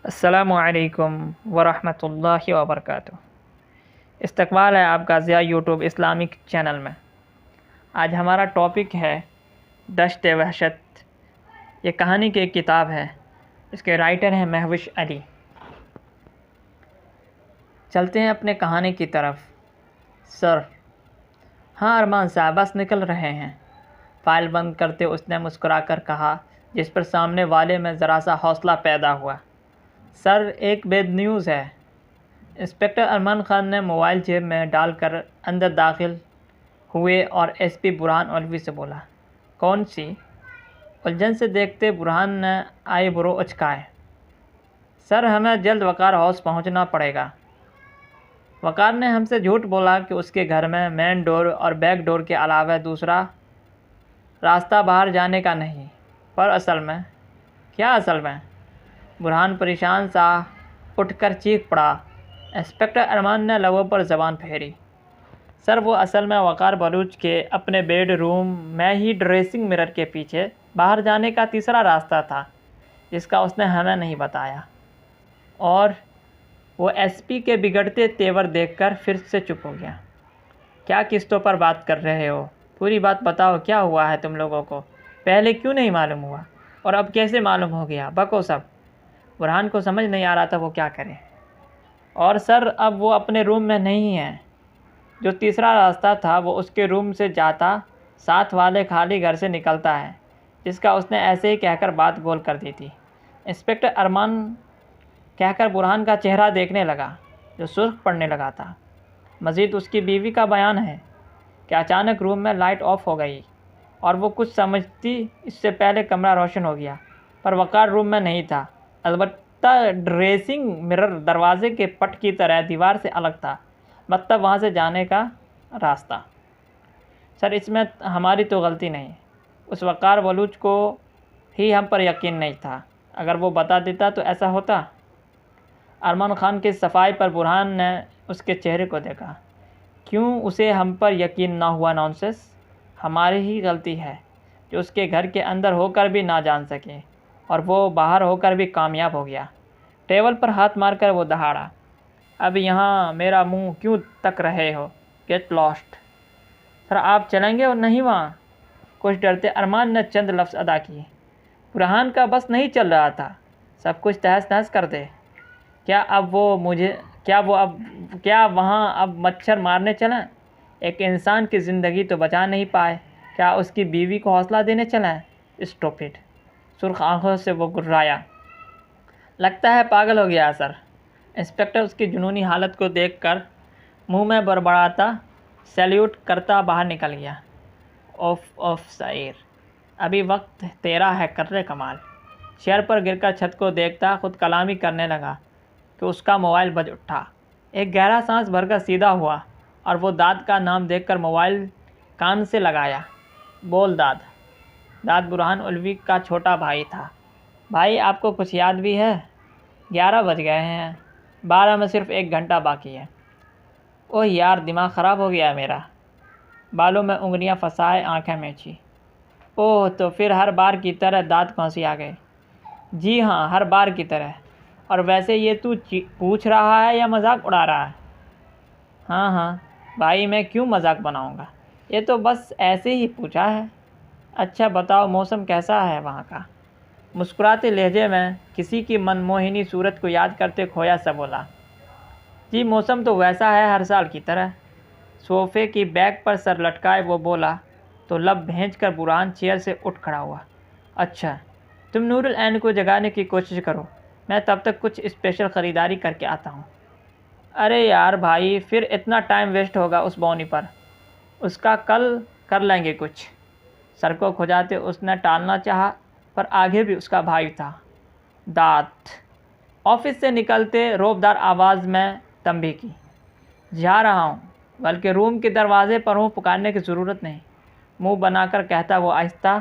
السلام علیکم ورحمۃ اللہ وبرکاتہ۔ استقبال ہے آپ کا ضیاء یوٹیوب اسلامک چینل میں۔ آج ہمارا ٹاپک ہے دشت وحشت۔ یہ کہانی کی ایک کتاب ہے، اس کے رائٹر ہیں مہوش علی۔ چلتے ہیں اپنے کہانی کی طرف۔ سر: ہاں ارمان صاحب، بس نکل رہے ہیں۔ فائل بند کرتے اس نے مسکرا کر کہا، جس پر سامنے والے میں ذرا سا حوصلہ پیدا ہوا۔ سر، ایک بیڈ نیوز ہے۔ انسپکٹر ارمان خان نے موبائل جیب میں ڈال کر اندر داخل ہوئے اور ایس پی برہان اولوی سے بولا۔ کون سی؟ الجھن سے دیکھتے برہان نے آئی برو اچکائے۔ سر، ہمیں جلد وقار ہاؤس پہنچنا پڑے گا۔ وقار نے ہم سے جھوٹ بولا کہ اس کے گھر میں مین ڈور اور بیک ڈور کے علاوہ دوسرا راستہ باہر جانے کا نہیں۔ پر اصل میں؟ کیا اصل میں؟ برہان پریشان سا اٹھ کر چیخ پڑا۔ انسپکٹر ارمان نے لبوں پر زبان پھیری۔ سر، وہ اصل میں وقار بلوچ کے اپنے بیڈ روم میں ہی ڈریسنگ مرر کے پیچھے باہر جانے کا تیسرا راستہ تھا، جس کا اس نے ہمیں نہیں بتایا۔ اور وہ ایس پی کے بگڑتے تیور دیکھ کر پھر سے چپ ہو گیا۔ کیا قسطوں پر بات کر رہے ہو؟ پوری بات بتاؤ، کیا ہوا ہے تم لوگوں کو؟ پہلے کیوں نہیں معلوم ہوا اور اب کیسے معلوم ہو گیا؟ بکو سب۔ برہان کو سمجھ نہیں آ رہا تھا وہ کیا کرے۔ اور سر، اب وہ اپنے روم میں نہیں ہے۔ جو تیسرا راستہ تھا وہ اس کے روم سے جاتا، ساتھ والے خالی گھر سے نکلتا ہے، جس کا اس نے ایسے ہی کہہ کر بات گول کر دی تھی۔ انسپکٹر ارمان کہہ کر برہان کا چہرہ دیکھنے لگا، جو سرخ پڑنے لگا تھا۔ مزید اس کی بیوی کا بیان ہے کہ اچانک روم میں لائٹ آف ہو گئی اور وہ کچھ سمجھتی اس سے پہلے کمرہ روشن ہو گیا، پر وقار روم میں نہیں تھا۔ البتہ ڈریسنگ مرر دروازے کے پٹ کی طرح دیوار سے الگ تھا، مطلب وہاں سے جانے کا راستہ۔ سر، اس میں ہماری تو غلطی نہیں۔ اس وقار بلوچ کو ہی ہم پر یقین نہیں تھا۔ اگر وہ بتا دیتا تو ایسا ہوتا؟ ارمان خان کی صفائی پر برہان نے اس کے چہرے کو دیکھا۔ کیوں اسے ہم پر یقین نہ ہوا؟ نانسنس! ہماری ہی غلطی ہے جو اس کے گھر کے اندر ہو کر بھی نہ جان سکے، اور وہ باہر ہو کر بھی کامیاب ہو گیا۔ ٹیبل پر ہاتھ مار کر وہ دہاڑا۔ اب یہاں میرا منہ کیوں تک رہے ہو؟ Get last! سر، آپ چلیں گے اور نہیں وہاں؟ کچھ ڈرتے ارمان نے چند لفظ ادا کیے۔ برہان کا بس نہیں چل رہا تھا سب کچھ تہس نہس کر دے۔ کیا وہاں اب مچھر مارنے چلیں؟ ایک انسان کی زندگی تو بچا نہیں پائے، کیا اس کی بیوی کو حوصلہ دینے چلیں؟ اسٹوپڈ! سرخ آنکھوں سے وہ گرایا۔ لگتا ہے پاگل ہو گیا سر۔ انسپکٹر اس کی جنونی حالت کو دیکھ کر منہ میں بڑبڑاتا سیلیوٹ کرتا باہر نکل گیا۔ اوف سعیر، ابھی وقت تیرا ہے کرے کمال۔ چیئر پر گر کر چھت کو دیکھتا خود کلامی کرنے لگا کہ اس کا موبائل بج اٹھا۔ ایک گہرا سانس بھر کر سیدھا ہوا اور وہ داد کا نام دیکھ کر موبائل کان سے لگایا۔ بول داد۔ داد برہان اولوی کا چھوٹا بھائی تھا۔ بھائی، آپ کو کچھ یاد بھی ہے؟ 11 بج گئے ہیں، 12 میں صرف 1 گھنٹہ باقی ہے۔ اوہ یار، دماغ خراب ہو گیا ہے میرا۔ بالوں میں انگلیاں پھنسائے آنکھیں میچھی۔ اوہ، تو پھر ہر بار کی طرح دانت کھانسی آ گئے؟ جی ہاں، ہر بار کی طرح۔ اور ویسے یہ تو پوچھ رہا ہے یا مذاق اڑا رہا ہے؟ ہاں بھائی، میں کیوں مذاق بناؤں گا، یہ تو بس ایسے ہی پوچھا ہے۔ اچھا بتاؤ، موسم کیسا ہے وہاں کا؟ مسکراتے لہجے میں کسی کی من موہنی صورت کو یاد کرتے کھویا سا بولا۔ جی، موسم تو ویسا ہے ہر سال کی طرح۔ صوفے کی بیک پر سر لٹکائے وہ بولا تو لب بھینچ کر برہان چیئر سے اٹھ کھڑا ہوا۔ اچھا، تم نور العین کو جگانے کی کوشش کرو، میں تب تک کچھ اسپیشل خریداری کر کے آتا ہوں۔ ارے یار بھائی، پھر اتنا ٹائم ویسٹ ہوگا اس بونی پر، اس کا کل کر لیں گے کچھ۔ سر کو کھجاتے اس نے ٹالنا چاہا، پر آگے بھی اس کا بھائی تھا۔ دات! آفس سے نکلتے روبدار آواز میں تنبیہ کی۔ جا رہا ہوں، بلکہ روم کے دروازے پر ہوں، پکارنے کی ضرورت نہیں، منہ بنا کر کہتا وہ آہستہ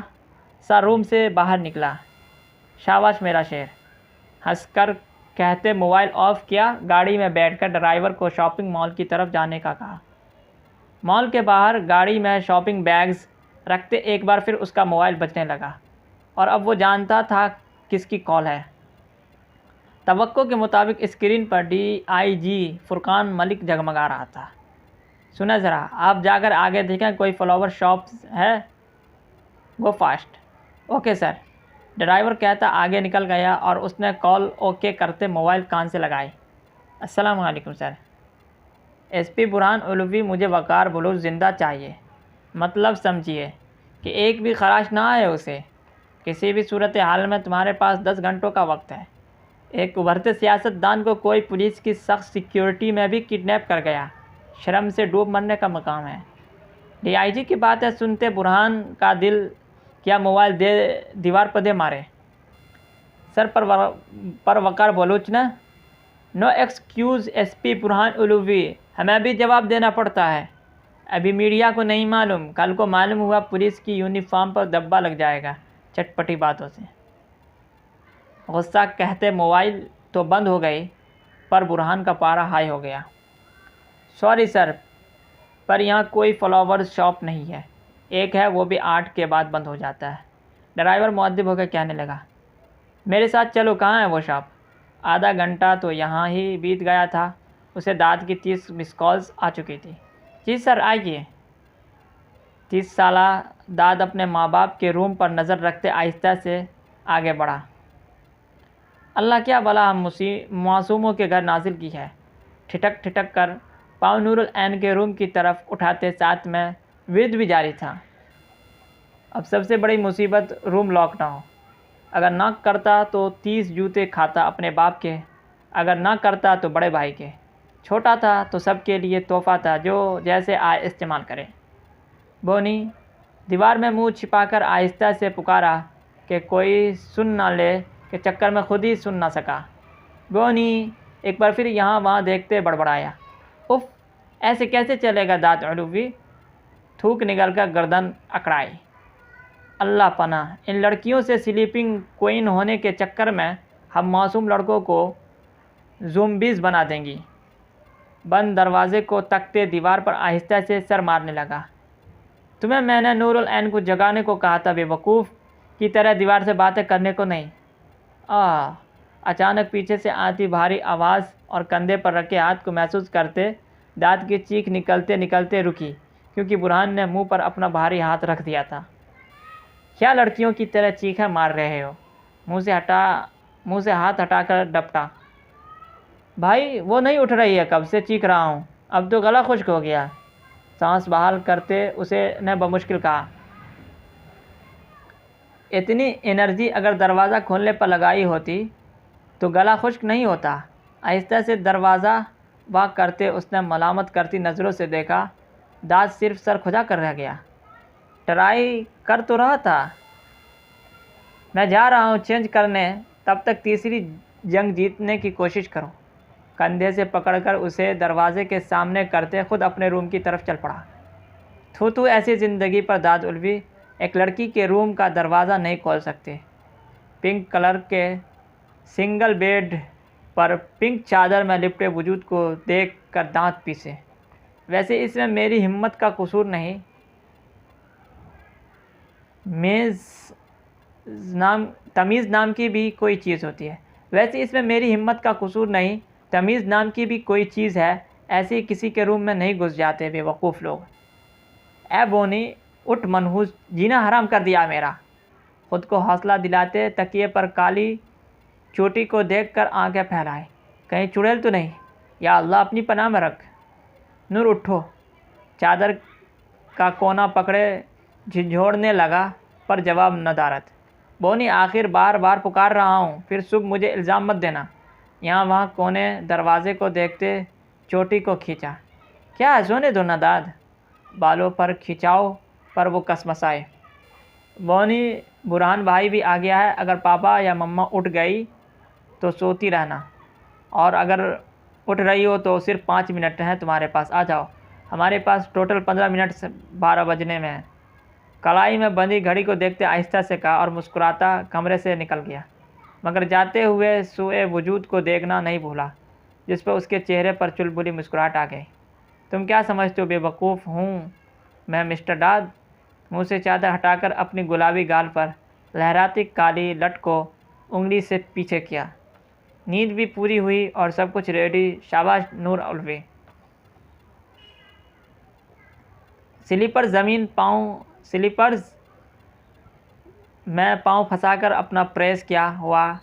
سا روم سے باہر نکلا۔ شاباش میرا شیر! ہنس کر کہتے موبائل آف کیا، گاڑی میں بیٹھ کر ڈرائیور کو شاپنگ مال کی طرف جانے کا کہا۔ مال کے باہر گاڑی میں شاپنگ بیگز رکھتے ایک بار پھر اس کا موبائل بجنے لگا، اور اب وہ جانتا تھا کس کی کال ہے۔ توقع کے مطابق اسکرین پر DIG فرقان ملک جگمگا رہا تھا۔ سنیں ذرا، آپ جا کر آگے دیکھیں کوئی فلاور شاپ ہے؟ گو فاسٹ۔ اوکے سر، ڈرائیور کہتا آگے نکل گیا اور اس نے کال اوکے کرتے موبائل کان سے لگائی۔ السلام علیکم سر۔ SP برہان علوی، مجھے وقار بلوچ زندہ چاہیے۔ مطلب سمجھیے کہ ایک بھی خراش نہ آئے اسے۔ کسی بھی صورتحال میں تمہارے پاس 10 گھنٹوں کا وقت ہے۔ ایک ابھرتے سیاستدان کو کوئی پولیس کی سخت سیکیورٹی میں بھی کڈنیپ کر گیا، شرم سے ڈوب مرنے کا مقام ہے۔ DIG کی باتیں سنتے برہان کا دل کیا موبائل دیوار پر دے مارے۔ سر پر وقار بلوچ نے نو ایکسکیوز SP برہان علوی، ہمیں بھی جواب دینا پڑتا ہے۔ ابھی میڈیا کو نہیں معلوم، کل کو معلوم ہوا پولیس کی یونیفارم پر دبا لگ جائے گا چٹپٹی باتوں سے۔ غصہ کہتے موبائل تو بند ہو گئی، پر برہان کا پارا ہائی ہو گیا۔ سوری سر، پر یہاں کوئی فلاور شاپ نہیں ہے۔ ایک ہے، وہ بھی 8 کے بعد بند ہو جاتا ہے۔ ڈرائیور مؤدب ہو کے کہنے لگا، میرے ساتھ چلو، کہاں ہے وہ شاپ؟ آدھا گھنٹہ تو یہاں ہی بیت گیا تھا، اسے داد کی 30 مس کالز آ چکی تھی۔ جی سر، آئیے۔ 30 سالہ داد اپنے ماں باپ کے روم پر نظر رکھتے آہستہ سے آگے بڑھا۔ اللہ کیا بلا ہم معصوموں کے گھر نازل کی ہے۔ ٹھٹک ٹھٹک کر پاؤں نور العین کے روم کی طرف اٹھاتے ساتھ میں ورد بھی جاری تھا۔ اب سب سے بڑی مصیبت روم لاک نہ ہو۔ اگر نہ کرتا تو 30 جوتے کھاتا اپنے باپ کے، اگر نہ کرتا تو بڑے بھائی کے۔ چھوٹا تھا تو سب کے لیے تحفہ تھا، جو جیسے آئے استعمال کرے۔ بونی دیوار میں منہ چھپا کر آہستہ سے پکارا کہ کوئی سن نہ لے، کے چکر میں خود ہی سن نہ سکا۔ بونی ایک بار پھر یہاں وہاں دیکھتے بڑبڑایا، اف، ایسے کیسے چلے گا داد علوی؟ تھوک نگل کر گردن اکڑائی۔ اللہ پناہ، ان لڑکیوں سے سلیپنگ کوئن ہونے کے چکر میں ہم معصوم لڑکوں کو زومبیز بنا دیں گی۔ بند دروازے کو تکتے دیوار پر آہستہ سے سر مارنے لگا۔ تمہیں میں نے نور العین کو جگانے کو کہا تھا، بے وقوف کی طرح دیوار سے باتیں کرنے کو نہیں۔ اچانک پیچھے سے آتی بھاری آواز اور کندھے پر رکھے ہاتھ کو محسوس کرتے داد کی چیخ نکلتے نکلتے رکی، کیونکہ برہان نے منہ پر اپنا بھاری ہاتھ رکھ دیا تھا۔ کیا لڑکیوں کی طرح چیخیں مار رہے ہو؟ منہ سے ہاتھ ہٹا کر ڈپٹا۔ بھائی وہ نہیں اٹھ رہی ہے، کب سے چیخ رہا ہوں، اب تو گلا خشک ہو گیا۔ سانس بحال کرتے اسے نے بمشکل کہا۔ اتنی انرجی اگر دروازہ کھولنے پر لگائی ہوتی تو گلا خشک نہیں ہوتا۔ آہستہ سے دروازہ واک کرتے اس نے ملامت کرتی نظروں سے دیکھا۔ داد صرف سر کھجا کر رہ گیا۔ ٹرائی کر تو رہا تھا، میں جا رہا ہوں چینج کرنے، تب تک تیسری جنگ جیتنے کی کوشش کرو۔ کندھے سے پکڑ کر اسے دروازے کے سامنے کرتے خود اپنے روم کی طرف چل پڑا۔ تو ایسی زندگی پر داد علوی ایک لڑکی کے روم کا دروازہ نہیں کھول سکتے۔ پنک کلر کے سنگل بیڈ پر پنک چادر میں لپٹے وجود کو دیکھ کر دانت پیسے۔ ویسے اس میں میری ہمت کا قصور نہیں، تمیز نام کی بھی کوئی چیز ہوتی ہے۔ ویسے اس میں میری ہمت کا قصور نہیں، تمیز نام کی بھی کوئی چیز ہے، ایسے کسی کے روم میں نہیں گھس جاتے بے وقوف لوگ۔ اے بونی اٹھ منحوس، جینا حرام کر دیا میرا۔ خود کو حوصلہ دلاتے تکیے پر کالی چوٹی کو دیکھ کر آنکھیں پھیلائے، کہیں چڑیل تو نہیں؟ یا اللہ اپنی پناہ میں رکھ۔ نور اٹھو، چادر کا کونا پکڑے جھنجھوڑنے لگا، پر جواب ندارت۔ بونی آخر بار بار پکار رہا ہوں، پھر صبح مجھے الزام مت دینا۔ یہاں وہاں کونے دروازے کو دیکھتے چوٹی کو کھینچا۔ کیا ہے، سونے دو نا داد۔ بالوں پر کھینچاؤ پر وہ کسمسائے۔ بونی برہان بھائی بھی آ گیا ہے، اگر پاپا یا مما اٹھ گئی تو سوتی رہنا، اور اگر اٹھ رہی ہو تو صرف 5 منٹ ہیں تمہارے پاس، آ جاؤ۔ ہمارے پاس ٹوٹل 15 منٹ سے 12 بجنے میں ہیں۔ کلائی میں بندھی گھڑی کو دیکھتے آہستہ سے کہا اور مسکراتا کمرے سے نکل گیا، مگر جاتے ہوئے سوئے وجود کو دیکھنا نہیں بھولا، جس پر اس کے چہرے پر چلبلی مسکراہٹ آ گئی۔ تم کیا سمجھتے ہو بے وقوف ہوں میں مسٹر داد؟ منہ سے چادر ہٹا کر اپنی گلابی گال پر لہراتی کالی لٹ کو انگلی سے پیچھے کیا۔ نیند بھی پوری ہوئی اور سب کچھ ریڈی۔ شاباش نور الوی۔ سلیپرز میں پاؤں پھنسا کر اپنا پریس کیا ہوا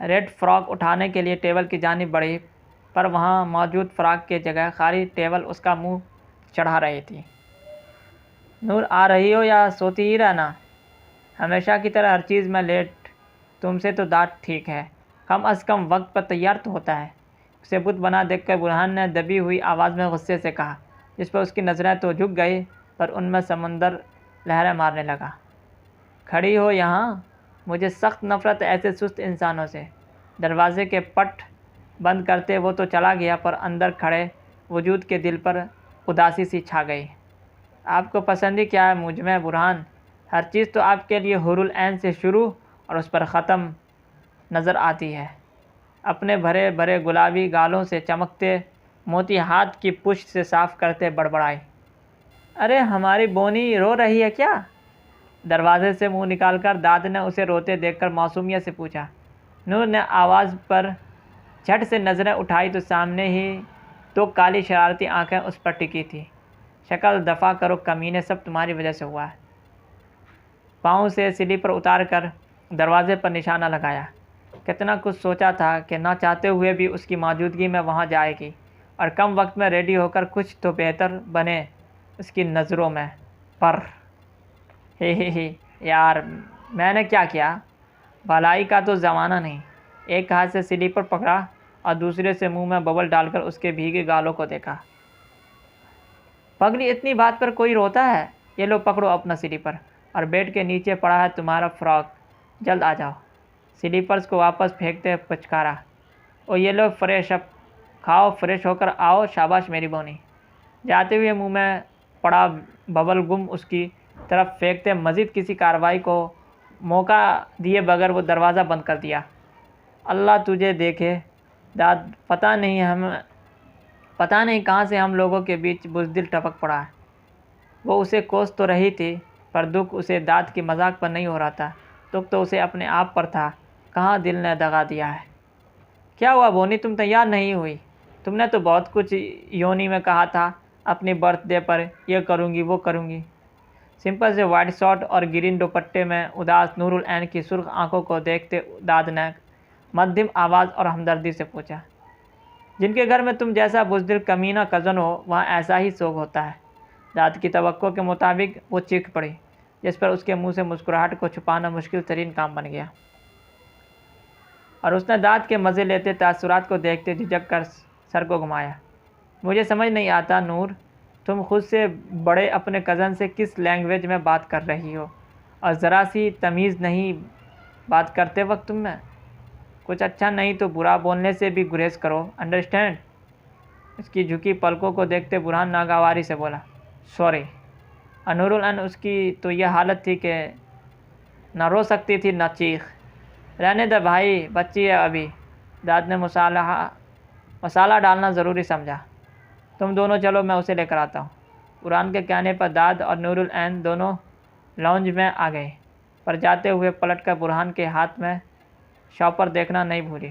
ریڈ فراک اٹھانے کے لیے ٹیبل کی جانب بڑھی، پر وہاں موجود فراک کی جگہ خالی ٹیبل اس کا منہ چڑھا رہی تھی۔ نور آ رہی ہو یا سوتی ہی رہنا؟ ہمیشہ کی طرح ہر چیز میں لیٹ۔ تم سے تو دانت ٹھیک ہے، کم از کم وقت پر تیار تو ہوتا ہے۔ اسے بت بنا دیکھ کر برہان نے دبی ہوئی آواز میں غصے سے کہا، جس پر اس کی نظریں تو جھک گئی پر ان میں سمندر لہریں مارنے لگا۔ کھڑی ہو یہاں؟ مجھے سخت نفرت ہے ایسے سست انسانوں سے۔ دروازے کے پٹ بند کرتے وہ تو چلا گیا، پر اندر کھڑے وجود کے دل پر اداسی سی چھا گئی۔ آپ کو پسند ہی کیا ہے مجھ میں برہان؟ ہر چیز تو آپ کے لیے حور العین سے شروع اور اس پر ختم نظر آتی ہے۔ اپنے بھرے بھرے گلابی گالوں سے چمکتے موتی ہاتھ کی پشت سے صاف کرتے بڑبڑائی، ارے ہماری بونی رو رہی ہے کیا؟ دروازے سے منہ نکال کر داد نے اسے روتے دیکھ کر معصومیت سے پوچھا۔ نور نے آواز پر جھٹ سے نظریں اٹھائی تو سامنے ہی تو کالی شرارتی آنکھیں اس پر ٹکی تھی۔ شکل دفع کرو کمینے، سب تمہاری وجہ سے ہوا ہے۔ پاؤں سے سلیپر اتار کر دروازے پر نشانہ لگایا۔ کتنا کچھ سوچا تھا کہ نہ چاہتے ہوئے بھی اس کی موجودگی میں وہاں جائے گی اور کم وقت میں ریڈی ہو کر کچھ تو بہتر بنے اس کی نظروں میں، پر ہی یار میں نے کیا کیا؟ بھلائی کا تو زمانہ نہیں۔ ایک ہاتھ سے سلیپر پکڑا اور دوسرے سے منہ میں ببل ڈال کر اس کے بھیگے گالوں کو دیکھا۔ پگلی اتنی بات پر کوئی روتا ہے؟ یہ لو پکڑو اپنا سلیپر، اور بیڈ کے نیچے پڑا ہے تمہارا فراک، جلد آ جاؤ۔ سلیپرز کو واپس پھینکتے پچکارا، او یہ لو فریش اپ، کھاؤ فریش ہو کر آؤ، شاباش میری بونی۔ جاتے ہوئے منہ میں پڑا ببل گم اس کی طرف پھینکتے مزید کسی کارروائی کو موقع دیے بغیر وہ دروازہ بند کر دیا۔ اللہ تجھے دیکھے داد، پتہ نہیں کہاں سے ہم لوگوں کے بیچ بزدل ٹپک پڑا ہے۔ وہ اسے کوس تو رہی تھی، پر دکھ اسے داد کی مذاق پر نہیں ہو رہا تھا، دکھ تو اسے اپنے آپ پر تھا۔ کہاں دل نے دغا دیا ہے؟ کیا ہوا بونی، تم تیار نہیں ہوئی؟ تم نے تو بہت کچھ یونی میں کہا تھا اپنی برتھ ڈے پر، یہ کروں گی وہ کروں گی۔ سمپل سے وائٹ شارٹ اور گرین دوپٹے میں اداس نور العین کی سرخ آنکھوں کو دیکھتے داد نے مدھم آواز اور ہمدردی سے پوچھا، جن کے گھر میں تم جیسا بزدل کمینہ کزن ہو وہاں ایسا ہی سوگ ہوتا ہے؟ داد کی توقع کے مطابق وہ چیخ پڑی، جس پر اس کے منہ سے مسکراہٹ کو چھپانا مشکل ترین کام بن گیا، اور اس نے داد کے مزے لیتے تاثرات کو دیکھتے جھجک کر سر کو گھمایا۔ مجھے سمجھ نہیں آتا نور، تم خود سے بڑے اپنے کزن سے کس لینگویج میں بات کر رہی ہو، اور ذرا سی تمیز نہیں بات کرتے وقت تم میں؟ کچھ اچھا نہیں تو برا بولنے سے بھی گریز کرو، انڈرسٹینڈ؟ اس کی جھکی پلکوں کو دیکھتے برہان ناگواری سے بولا، سوری۔ اور نور العین اس کی تو یہ حالت تھی کہ نہ رو سکتی تھی نہ چیخ۔ رہنے دے بھائی، بچی ہے ابھی۔ داد نے مسالہ ڈالنا ضروری سمجھا۔ تم دونوں چلو، میں اسے لے کر آتا ہوں۔ برہان کے کہنے پر داد اور نور العین دونوں لاؤنج میں آ گئے، پر جاتے ہوئے پلٹ کر برہان کے ہاتھ میں شاپر دیکھنا نہیں بھولی۔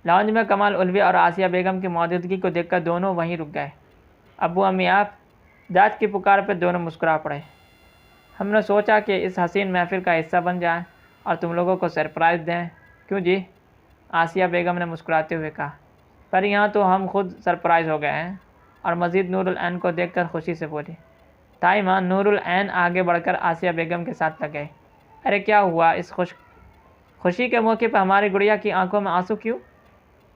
لاؤنج میں کمال الوی اور آسیہ بیگم کی موجودگی کو دیکھ کر دونوں وہیں رک گئے۔ ابو امی آپ؟ داد کی پکار پہ دونوں مسکرا پڑے۔ ہم نے سوچا کہ اس حسین محفل کا حصہ بن جائیں اور تم لوگوں کو سرپرائز دیں۔ کیوں جی؟ آسیہ بیگم نے مسکراتے ہوئے کہا۔ پر یہاں تو ہم خود سرپرائز ہو گئے ہیں، اور مزید نور العین کو دیکھ کر خوشی سے بولی۔ تائی ماں نور العین آگے بڑھ کر آسیہ بیگم کے ساتھ لگ گئے۔ ارے کیا ہوا؟ اس خوشی کے موقع پر ہماری گڑیا کی آنکھوں میں آنسو کیوں؟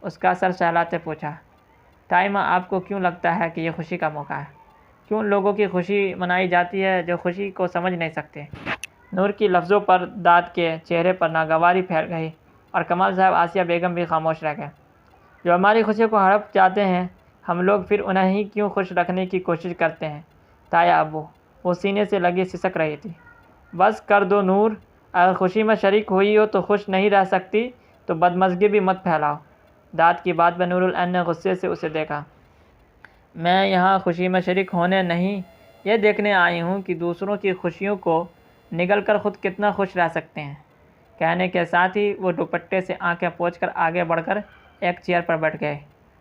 اس کا سر سہلاتے پوچھا۔ تائی ماں آپ کو کیوں لگتا ہے کہ یہ خوشی کا موقع ہے؟ کیوں ان لوگوں کی خوشی منائی جاتی ہے جو خوشی کو سمجھ نہیں سکتے؟ نور کی لفظوں پر داد کے چہرے پر ناگواری پھیل گئی، اور کمال صاحب آسیہ بیگم بھی خاموش رہ گئے۔ جو ہماری خوشی کو ہڑپ جاتے ہیں، ہم لوگ پھر انہیں ہی کیوں خوش رکھنے کی کوشش کرتے ہیں؟ تایا ابو، وہ سینے سے لگی سسک رہی تھی۔ بس کر دو نور، اگر خوشی میں شریک ہوئی ہو تو خوش نہیں رہ سکتی تو بدمزگی بھی مت پھیلاؤ۔ داد کی بات پہ نور العین نے غصے سے اسے دیکھا۔ میں یہاں خوشی میں شریک ہونے نہیں، یہ دیکھنے آئی ہوں کہ دوسروں کی خوشیوں کو نگل کر خود کتنا خوش رہ سکتے ہیں۔ کہنے کے ساتھ ہی وہ دوپٹے سے آنکھیں پوچھ کر آگے بڑھ کر ایک چیئر پر بیٹھ گئے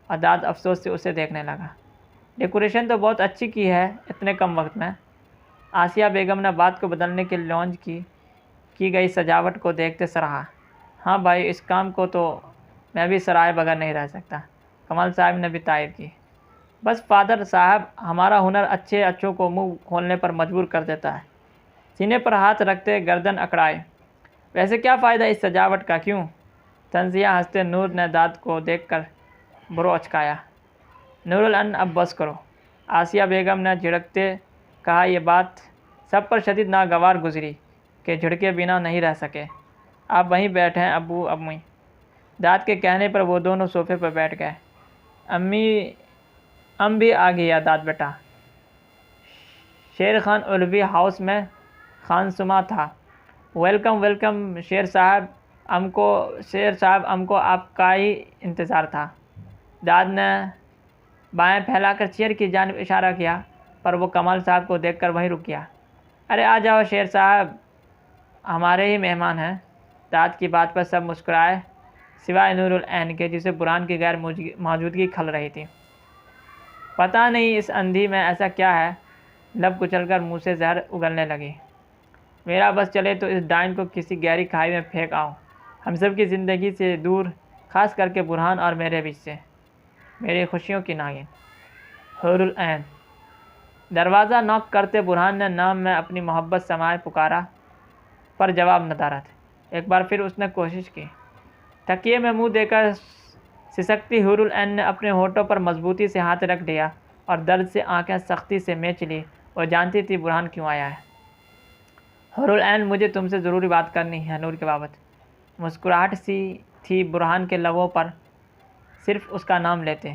اور داد افسوس سے اسے دیکھنے لگا۔ ڈیکوریشن تو بہت اچھی کی ہے اتنے کم وقت میں۔ آسیہ بیگم نے بات کو بدلنے کی لانچ کی گئی سجاوٹ کو دیکھتے سراہا۔ ہاں بھائی، اس کام کو تو میں بھی سرائے بغیر نہیں رہ سکتا، کمال صاحب نے بھی تائید کی۔ بس فادر صاحب، ہمارا ہنر اچھوں کو منہ کھولنے پر مجبور کر دیتا ہے۔ سینے پر ہاتھ رکھتے گردن اکڑائے۔ ویسے کیا فائدہ اس سجاوٹ کا، کیوں؟ تنزیہ ہنستے نور نے داد کو دیکھ کر برو اچکایا۔ نور العین، اب بس کرو، آسیہ بیگم نے جھڑکتے کہا۔ یہ بات سب پر شدید ناگوار گزری کہ جھڑکے بنا نہیں رہ سکے۔ آپ وہیں بیٹھیں ابو امی۔ داد کے کہنے پر وہ دونوں صوفے پر بیٹھ گئے۔ ام بھی آ گیا داد بیٹا۔ شیر خان علوی ہاؤس میں خانسما تھا۔ ویلکم ویلکم شیر صاحب، ام کو آپ کا ہی انتظار تھا۔ داد نے بائیں پھیلا کر چیئر کی جانب اشارہ کیا، پر وہ کمال صاحب کو دیکھ کر وہیں رک گیا۔ ارے آ جاؤ شیر صاحب، ہمارے ہی مہمان ہیں۔ داد کی بات پر سب مسکرائے سوائے نور العین کے، جسے برہان کی غیر موجودگی کھل رہی تھی۔ پتہ نہیں اس اندھی میں ایسا کیا ہے، لب کچل کر منہ سے زہر اگلنے لگی۔ میرا بس چلے تو اس ڈائن کو کسی گہری کھائی میں پھینک آؤں، ہم سب کی زندگی سے دور، خاص کر کے برہان اور میرے بیچ سے، میری خوشیوں کی ناگن۔ حور العین۔ دروازہ نوک کرتے برہان نے نام میں اپنی محبت سمائے پکارا، پر جواب ندارت۔ ایک بار پھر اس نے کوشش کی۔ تکیے میں منہ دے کر سسکتی حور العین نے اپنے ہونٹوں پر مضبوطی سے ہاتھ رکھ دیا اور درد سے آنکھیں سختی سے میچ لی۔ وہ جانتی تھی برہان کیوں آیا ہے۔ حور العین، مجھے تم سے ضروری بات کرنی ہے نور کے بابت۔ مسکراہٹ سی تھی برہان کے لبوں پر صرف اس کا نام لیتے۔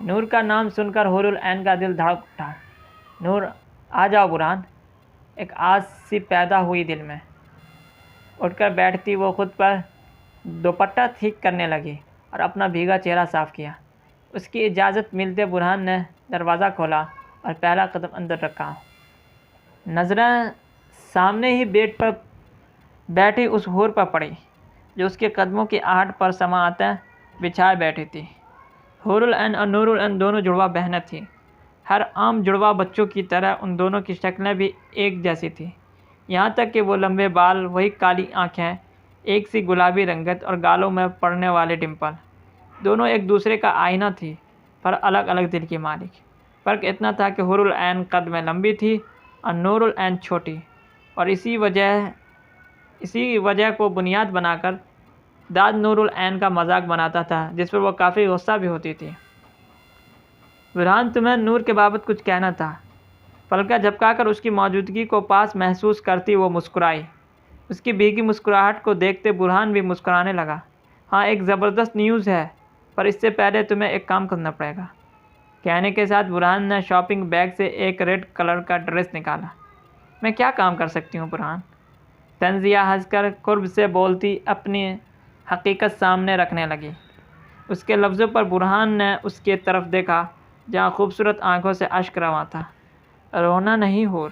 نور کا نام سن کر حور العین کا دل دھڑک اٹھا۔ نور، آ جاؤ برہان۔ ایک آس سی پیدا ہوئی دل میں۔ اٹھ کر بیٹھتی وہ خود پر دوپٹہ ٹھیک کرنے لگی اور اپنا بھیگا چہرہ صاف کیا۔ اس کی اجازت ملتے برہان نے دروازہ کھولا اور پہلا قدم اندر رکھا۔ نظریں سامنے ہی بیڈ پر بیٹھی اس حور پر پڑی جو اس کے قدموں کی آہٹ پر سماعتیں بچھائے بیٹھی تھی۔ حور العین اور نور العین دونوں جڑواں بہنیں تھیں۔ ہر عام جڑواں بچوں کی طرح ان دونوں کی شکلیں بھی ایک جیسی تھیں، یہاں تک کہ وہ لمبے بال، وہی کالی آنکھیں، ایک سی گلابی رنگت اور گالوں میں پڑنے والے ڈمپل، دونوں ایک دوسرے کا آئینہ تھی، پر الگ الگ دل کی مالک۔ فرق اتنا تھا کہ حور العین قد میں لمبی تھی اور نور العین چھوٹی، اور اسی وجہ کو بنیاد بنا کر داد نور العین کا مذاق بناتا تھا، جس پر وہ کافی غصہ بھی ہوتی تھی۔ برہان، تمہیں نور کے بابت کچھ کہنا تھا۔ پلکیں جھپکا کر اس کی موجودگی کو پاس محسوس کرتی وہ مسکرائی۔ اس کی بھیگی مسکراہٹ کو دیکھتے برہان بھی مسکرانے لگا۔ ہاں، ایک زبردست نیوز ہے، پر اس سے پہلے تمہیں ایک کام کرنا پڑے گا۔ کہنے کے ساتھ برہان نے شاپنگ بیگ سے ایک ریڈ کلر کا ڈریس نکالا۔ میں کیا کام کر سکتی ہوں برہان؟ تنزیہ ہنس کر قرب سے بولتی اپنی حقیقت سامنے رکھنے لگی۔ اس کے لفظوں پر برہان نے اس کی طرف دیکھا جہاں خوبصورت آنکھوں سے اشک رواں تھا۔ رونا نہیں حور،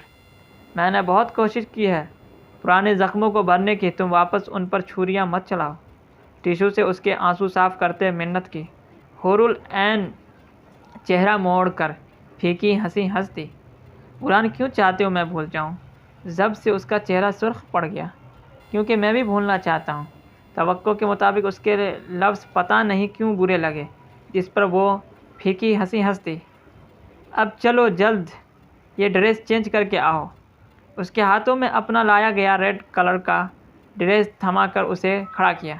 میں نے بہت کوشش کی ہے پرانے زخموں کو بھرنے کی، تم واپس ان پر چھریاں مت چلاؤ۔ ٹیشو سے اس کے آنسو صاف کرتے منت کی۔ حور العین چہرہ موڑ کر پھیکی ہنسی ہنس دی۔ برہان، کیوں چاہتے ہو میں بھول جاؤں؟ ضبط سے اس کا چہرہ سرخ پڑ گیا۔ کیونکہ میں بھی بھولنا چاہتا ہوں۔ توقع کے مطابق اس کے لفظ پتہ نہیں کیوں برے لگے، جس پر وہ پھیکی ہنسی ہنس دی۔ اب چلو جلد یہ ڈریس چینج کر کے آؤ۔ اس کے ہاتھوں میں اپنا لایا گیا ریڈ کلر کا ڈریس تھما کر اسے کھڑا کیا۔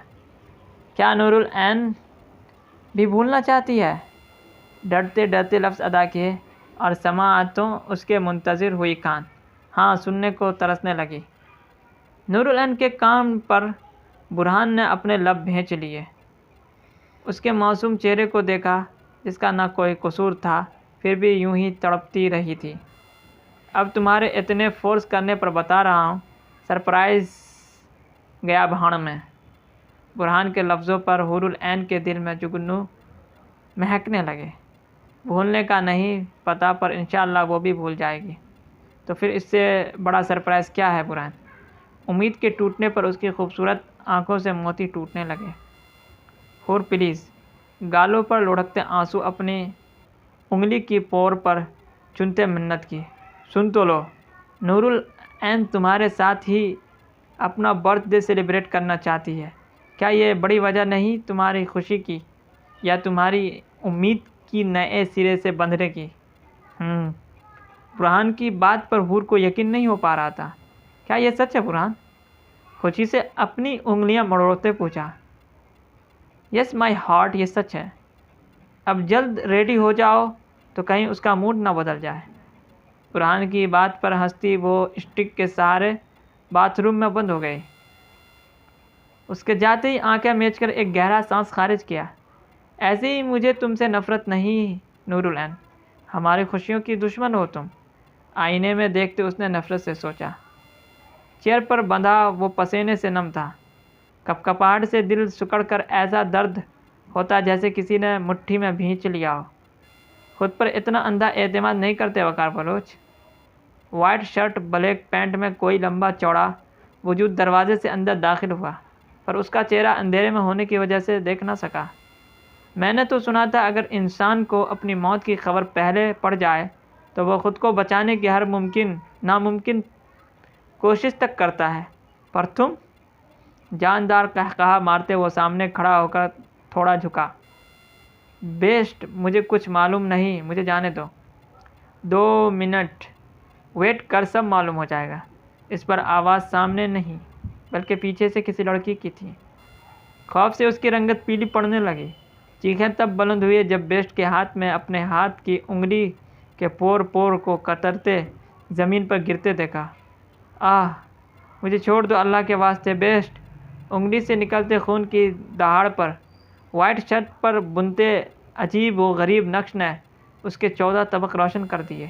کیا نور العین بھی بھولنا چاہتی ہے؟ ڈرتے ڈرتے لفظ ادا کیے اور سماعتوں اس کے منتظر ہوئی کان، ہاں، سننے کو ترسنے لگی۔ نور العین کے کان پر برہان نے اپنے لب بھینچ لیے۔ اس کے معصوم چہرے کو دیکھا جس کا نہ کوئی قصور تھا، پھر بھی یوں ہی تڑپتی رہی تھی۔ اب تمہارے اتنے فورس کرنے پر بتا رہا ہوں، سرپرائز گیا بھاڑ میں۔ برہان کے لفظوں پر حور العین کے دل میں جگنو مہکنے لگے۔ بھولنے کا نہیں پتہ، پر انشاءاللہ وہ بھی بھول جائے گی۔ تو پھر اس سے بڑا سرپرائز کیا ہے برہان؟ امید کے ٹوٹنے پر اس کی خوبصورت آنکھوں سے موتی ٹوٹنے لگے۔ حور پلیز، گالوں پر لڑھکتے آنسو اپنی انگلی کی پور پر چنتے منت کی، سن تو لو، نور العین تمہارے ساتھ ہی اپنا برتھ ڈے سیلیبریٹ کرنا چاہتی ہے۔ کیا یہ بڑی وجہ نہیں تمہاری خوشی کی یا تمہاری امید کی نئے سرے سے بندھنے کی؟ برہان کی بات پر حور کو یقین نہیں ہو پا رہا تھا۔ کیا یہ سچ ہے برہان؟ خوشی سے اپنی انگلیاں مڑوڑتے پوچھا۔ یس مائی ہارٹ، یہ سچ ہے۔ اب جلد ریڈی ہو جاؤ تو کہیں اس کا موڈ نہ بدل جائے۔ برہان کی بات پر ہنستی وہ اسٹک کے سہارے باتھ روم میں بند ہو گئی۔ اس کے جاتے ہی آنکھیں میچ کر ایک گہرا سانس خارج کیا۔ ایسے ہی مجھے تم سے نفرت نہیں نور العین، ہماری خوشیوں کی دشمن ہو تم۔ آئینے میں دیکھتے اس نے نفرت سے سوچا۔ چیئر پر بندھا وہ پسینے سے نم تھا، کپکپاہٹ سے دل سکڑ کر ایسا درد ہوتا جیسے کسی نے مٹھی میں بھینچ لیا ہو۔ خود پر اتنا اندھا اعتماد نہیں کرتے Waqar Baloch. White shirt black pant میں کوئی لمبا چوڑا وجود دروازے سے اندر داخل ہوا، پر اس کا چہرہ اندھیرے میں ہونے کی وجہ سے دیکھ نہ سکا۔ میں نے تو سنا تھا اگر انسان کو اپنی موت کی خبر پہلے پڑ جائے تو وہ خود کو بچانے کی ہر ممکن ناممکن کوشش تک کرتا ہے، پر تم؟ جاندار قہقہا مارتے وہ سامنے کھڑا ہو کر تھوڑا جھکا۔ بیسٹ، مجھے کچھ معلوم نہیں، مجھے جانے دو۔ 2 منٹ ویٹ کر، سب معلوم ہو جائے گا۔ اس پر آواز سامنے نہیں بلکہ پیچھے سے کسی لڑکی کی تھی۔ خوف سے اس کی رنگت پیلی پڑنے لگی۔ چیخیں تب بلند ہوئی جب بیسٹ کے ہاتھ میں اپنے ہاتھ کی انگلی کے پور پور کو کترتے زمین پر گرتے دیکھا۔ آہ، مجھے چھوڑ دو اللہ کے واسطے بیسٹ۔ انگلی سے نکلتے خون کی دہاڑ پر وائٹ شرٹ پر بنتے عجیب و غریب نقش نے اس کے 14 طبق روشن کر دیے۔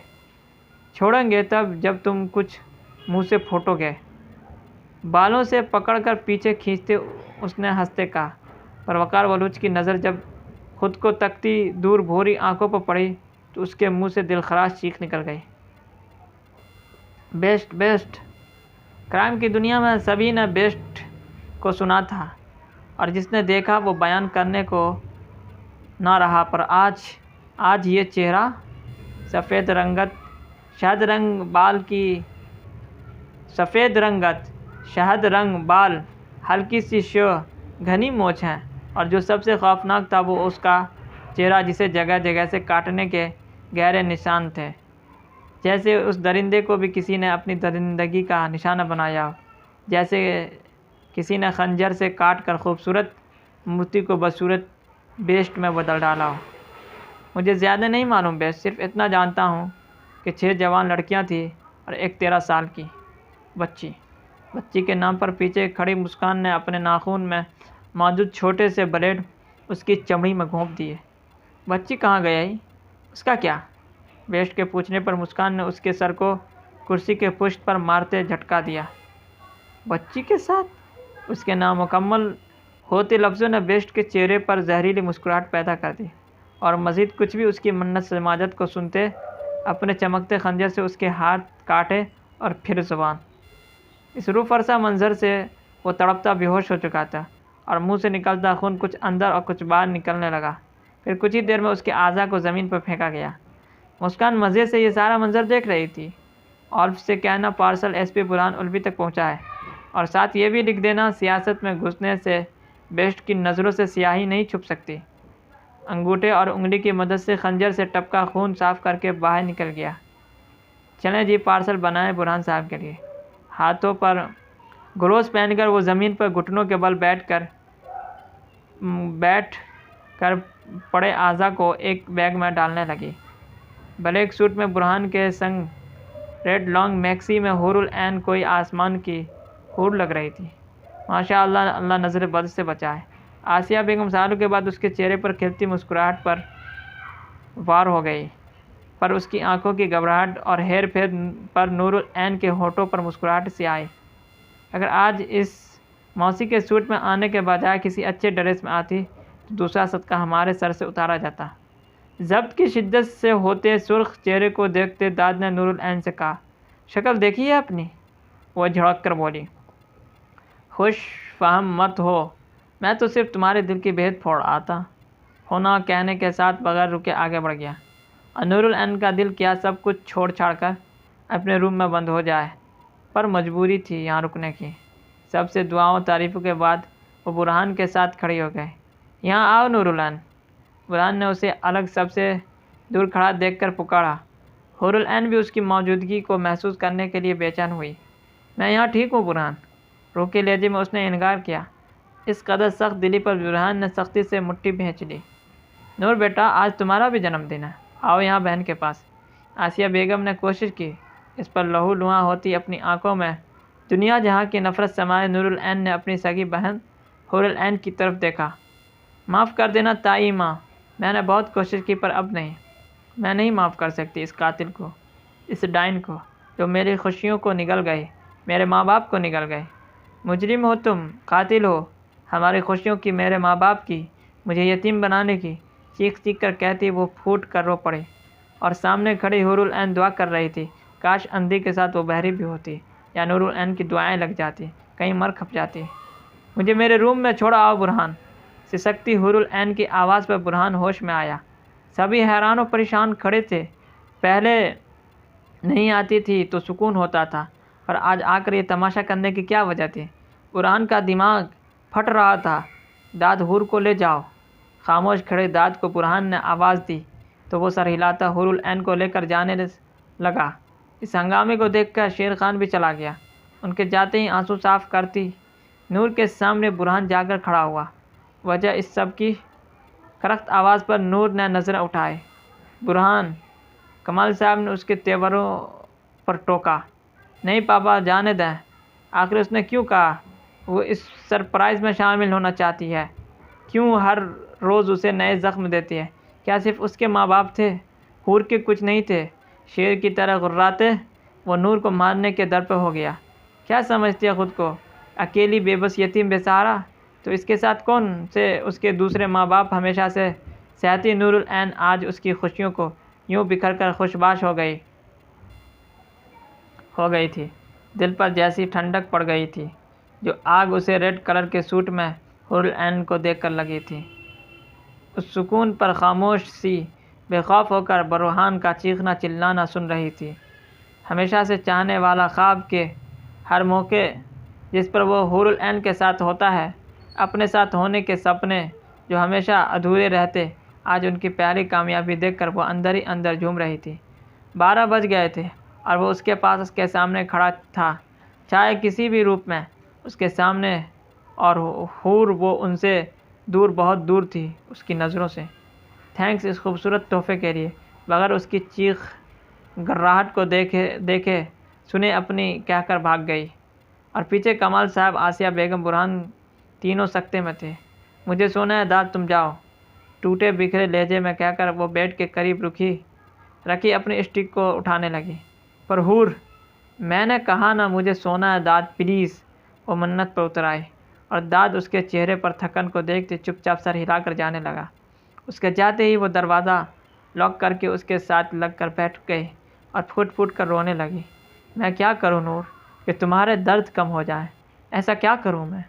چھوڑیں گے تب جب تم کچھ منہ سے پھوٹو گے۔ بالوں سے پکڑ کر پیچھے کھینچتے اس نے ہنستے کہا، پر وقار بلوچ کی نظر جب خود کو تکتی دور بھوری آنکھوں پر پڑی تو اس کے منہ سے دلخراش چیخ نکل گئی۔ Best, best! کرائم کی دنیا میں سبھی نے بیسٹ کو سنا تھا اور جس نے دیکھا وہ بیان کرنے کو نہ رہا، پر آج یہ چہرہ، سفید رنگت شہد رنگ بال، ہلکی سی شو، گھنی مونچھیں، اور جو سب سے خوفناک تھا وہ اس کا چہرہ جسے جگہ جگہ سے کاٹنے کے گہرے نشان تھے، جیسے اس درندے کو بھی کسی نے اپنی درندگی کا نشانہ بنایا ہو، جیسے کسی نے خنجر سے کاٹ کر خوبصورت مورتی کو بصورت بیسٹ میں بدل ڈالا ہو۔ مجھے زیادہ نہیں معلوم بیسٹ، صرف اتنا جانتا ہوں کہ 6 جوان لڑکیاں تھیں اور ایک 13 سال کی بچی کے نام پر پیچھے کھڑی مسکان نے اپنے ناخن میں موجود چھوٹے سے بلیڈ اس کی چمڑی میں گھونپ دیے۔ بچی کہاں گئی؟ اس کا کیا؟ بیسٹ کے پوچھنے پر مسکان نے اس کے سر کو کرسی کے پشت پر مارتے جھٹکا دیا۔ بچی کے ساتھ؟ اس کے نامکمل ہوتے لفظوں نے بیسٹ کے چہرے پر زہریلی مسکراہٹ پیدا کر دی، اور مزید کچھ بھی اس کی منت سماجت کو سنتے اپنے چمکتے خنجر سے اس کے ہاتھ کاٹے اور پھر زبان۔ اس روح فرسا منظر سے وہ تڑپتا بے ہوش ہو چکا تھا، اور منہ سے نکلتا خون کچھ اندر اور کچھ باہر نکلنے لگا۔ پھر کچھ ہی دیر میں اس کے اعضاء کو زمین پر پھینکا گیا۔ مسکان مزے سے یہ سارا منظر دیکھ رہی تھی۔ آلف سے کہنا پارسل ایس پی برہان الوی تک پہنچا ہے، اور ساتھ یہ بھی لکھ دینا سیاست میں گھسنے سے بیسٹ کی نظروں سے سیاہی نہیں چھپ سکتی۔ انگوٹھے اور انگلی کی مدد سے خنجر سے ٹپکا خون صاف کر کے باہر نکل گیا۔ چلیں جی، پارسل بنائیں برہان صاحب کے لیے۔ ہاتھوں پر گلوز پہن کر وہ زمین پر گھٹنوں کے بل بیٹھ کر پڑے اعضاء کو ایک بیگ میں ڈالنے لگی۔ بلیک سوٹ میں برہان کے سنگ ریڈ لانگ میکسی میں حور العین کوئی آسمان کی حور لگ رہی تھی۔ ماشاء اللہ، اللہ نظر بد سے بچائے۔ آسیہ بیگم سالوں کے بعد اس کے چہرے پر کھلتی مسکراہٹ پر وار ہو گئی، پر اس کی آنکھوں کی گھبراہٹ اور ہیر پھیر پر نور العین کے ہونٹوں پر مسکراہٹ سی آئی۔ اگر آج اس موسی کے سوٹ میں آنے کے بجائے کسی اچھے ڈریس میں آتی تو دوسرا صدقہ ہمارے سر سے اتارا جاتا۔ ضبط کی شدت سے ہوتے سرخ چہرے کو دیکھتے داد نے نور العین سے کہا، شکل دیکھی ہے اپنی؟ وہ جھڑک کر بولی، خوش فہم مت ہو، میں تو صرف تمہارے دل کی بھید پھوڑ آتا ہونا کہنے کے ساتھ بغیر رکے آگے بڑھ گیا، اور نور العین کا دل کیا سب کچھ چھوڑ چھاڑ کر اپنے روم میں بند ہو جائے، پر مجبوری تھی یہاں رکنے کی۔ سب سے دعاؤں تعریفوں کے بعد وہ برہان کے ساتھ کھڑی ہو گئے۔ یہاں آؤ نور العین، برہان نے اسے الگ سب سے دور کھڑا دیکھ کر پکارا۔ حور العین بھی اس کی موجودگی کو محسوس کرنے کے لیے بے چین ہوئی۔ میں یہاں ٹھیک ہوں برہان، روکے لہجے میں اس نے انکار کیا۔ اس قدر سخت دلی پر برہان نے سختی سے مٹھی بھینچ لی۔ نور بیٹا، آج تمہارا بھی جنم دن ہے، آؤ یہاں بہن کے پاس۔ آسیہ بیگم نے کوشش کی۔ اس پر لہو لہاں ہوتی اپنی آنکھوں میں دنیا جہاں کی نفرت سمائے نور العین نے اپنی سگی بہن حور العین کی طرف دیکھا۔ معاف کر دینا تائی ماں، میں نے بہت کوشش کی پر اب نہیں، میں نہیں معاف کر سکتی اس قاتل کو، اس ڈائن کو، جو میری خوشیوں کو نگل گئے، میرے ماں باپ کو نگل گئے۔ مجرم ہو تم، قاتل ہو، ہماری خوشیوں کی، میرے ماں باپ کی، مجھے یتیم بنانے کی، چیخ چیخ کر کہتی وہ پھوٹ کر رو پڑی، اور سامنے کھڑی حور العین دعا کر رہی تھی، کاش اندھی کے ساتھ وہ بہری بھی ہوتی، یا نور العین کی دعائیں لگ جاتی، کہیں مر کھپ جاتی۔ مجھے میرے روم میں چھوڑا آؤ برہان، سسکتی حور العین کی آواز پر برہان ہوش میں آیا۔ سبھی حیران و پریشان کھڑے تھے۔ پہلے نہیں آتی تھی تو سکون ہوتا تھا، پر آج آ کر یہ تماشا کرنے کی کیا وجہ تھی؟ برہان کا دماغ پھٹ رہا تھا۔ داد حور کو لے جاؤ۔ خاموش کھڑے داد کو برہان نے آواز دی تو وہ سر ہلاتا حور العین کو لے کر جانے لگا۔ اس ہنگامے کو دیکھ کر شیر خان بھی چلا گیا۔ ان کے جاتے ہی آنسو صاف کرتی نور کے سامنے برہان جا کر کھڑا ہوا۔ وجہ اس سب کی؟ کرخت آواز پر نور نے نظریں اٹھائے۔ برہان، کمال صاحب نے اس کے تیوروں پر ٹوکا۔ نہیں پاپا، جانے دیں۔ آخر اس نے کیوں کہا وہ اس سرپرائز میں شامل ہونا چاہتی ہے؟ کیوں ہر روز اسے نئے زخم دیتی ہے؟ کیا صرف اس کے ماں باپ تھے؟ حور کے کچھ نہیں تھے؟ شیر کی طرح غراتے وہ نور کو مارنے کے در پہ ہو گیا۔ کیا سمجھتی ہے خود کو؟ اکیلی بے بس یتیم بے سہارا؟ تو اس کے ساتھ کون سے اس کے دوسرے ماں باپ ہمیشہ سے سہتی نور العین آج اس کی خوشیوں کو یوں بکھر کر خوشباش ہو گئی تھی۔ دل پر جیسی ٹھنڈک پڑ گئی تھی، جو آگ اسے ریڈ کلر کے سوٹ میں حور العین کو دیکھ کر لگی تھی۔ اس سکون پر خاموش سی بے خوف ہو کر برہان کا چیخنا چلانا سن رہی تھی۔ ہمیشہ سے چاہنے والا خواب کے ہر موقع جس پر وہ حور العین کے ساتھ ہوتا ہے، اپنے ساتھ ہونے کے سپنے جو ہمیشہ ادھورے رہتے، آج ان کی پہلی کامیابی دیکھ کر وہ اندر ہی اندر جھوم رہی تھی۔ 12 بج گئے تھے اور وہ اس کے پاس اس کے سامنے کھڑا تھا، چاہے کسی بھی روپ میں اس کے سامنے، اور حور وہ ان سے دور، بہت دور تھی اس کی نظروں سے۔ تھینکس اس خوبصورت تحفے کے لیے، بغیر اس کی چیخ گراہٹ کو دیکھے سنے اپنی کہہ کر بھاگ گئی، اور پیچھے کمال صاحب، آسیہ بیگم، برہان تینوں سکتے میں تھے۔ مجھے سونا ہے داد، تم جاؤ، ٹوٹے بکھرے لہجے میں کہہ کر وہ بیڈ کے قریب رکھی اپنی اسٹک کو اٹھانے لگی۔ پر حور، میں نے کہا نا مجھے سونا ہے داد، پلیز۔ وہ منت پر اتر آئی، اور داد اس کے چہرے پر تھکن کو دیکھتے چپ چاپ سر ہلا کر جانے لگا۔ اس کے جاتے ہی وہ دروازہ لاک کر کے اس کے ساتھ لگ کر بیٹھ گئی اور پھوٹ پھوٹ کر رونے لگی۔ میں کیا کروں نور کہ تمہارے درد کم ہو جائیں؟ ایسا کیا کروں میں؟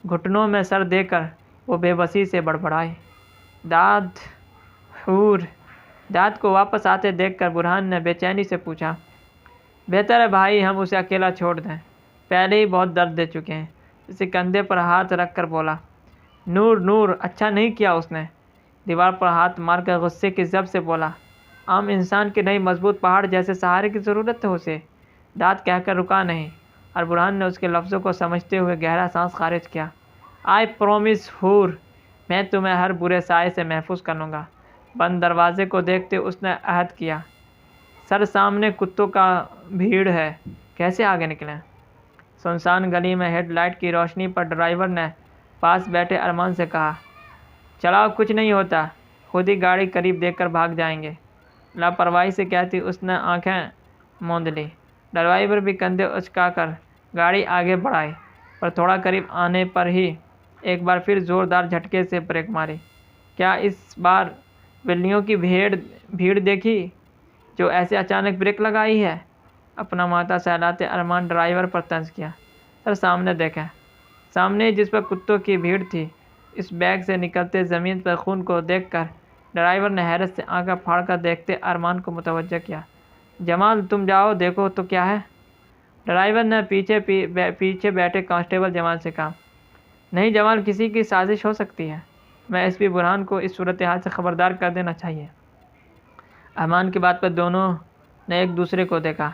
گھٹنوں میں سر دے کر وہ بے بسی سے بڑبڑائی۔ داد، حور۔ داد کو واپس آتے دیکھ کر برہان نے بے چینی سے پوچھا۔ بہتر ہے بھائی ہم اسے اکیلا چھوڑ دیں، پہلے ہی بہت درد دے چکے ہیں۔ اسے کندھے پر ہاتھ رکھ کر بولا۔ نور، اچھا نہیں کیا اس نے۔ دیوار پر ہاتھ مار کر غصے کی زب سے بولا۔ عام انسان کے نہیں، مضبوط پہاڑ جیسے سہارے کی ضرورت ہے اسے۔ داد کہہ کر رکا نہیں، اور برہان نے اس کے لفظوں کو سمجھتے ہوئے گہرا سانس خارج کیا۔ آئی پرومس حور، میں تمہیں ہر برے سائے سے محفوظ کروں گا۔ بند دروازے کو دیکھتے اس نے عہد کیا۔ سر سامنے کتوں کا بھیڑ ہے، کیسے آگے نکلیں؟ سنسان گلی میں ہیڈ لائٹ کی روشنی پر ڈرائیور نے پاس بیٹھے ارمان سے کہا۔ چلاؤ، کچھ نہیں ہوتا، خود ہی گاڑی قریب دیکھ کر بھاگ جائیں گے، لاپرواہی سے کہتی اس نے آنکھیں موند لی۔ ڈرائیور بھی کندھے اچکا کر گاڑی آگے بڑھائی، پر تھوڑا قریب آنے پر ہی ایک بار پھر زوردار جھٹکے سے بریک ماری۔ کیا اس بار بلیوں کی بھیڑ دیکھی جو ایسے اچانک بریک لگائی ہے؟ اپنا ماتھا سہلاتے ارمان ڈرائیور پر طنز کیا۔ سر سامنے دیکھیں۔ سامنے جس پر کتوں کی بھیڑ تھی، اس بیگ سے نکلتے زمین پر خون کو دیکھ کر ڈرائیور نے حیرت سے آنکھیں پھاڑ کر دیکھتے ارمان کو متوجہ کیا۔ جمال تم جاؤ دیکھو تو کیا ہے؟ ڈرائیور نے پیچھے بیٹھے کانسٹیبل جمال سے کہا۔ نہیں جمال، کسی کی سازش ہو سکتی ہے، میں ایس پی برہان کو اس صورتحال سے خبردار کر دینا چاہیے۔ ارمان کی بات پر دونوں نے ایک دوسرے کو دیکھا۔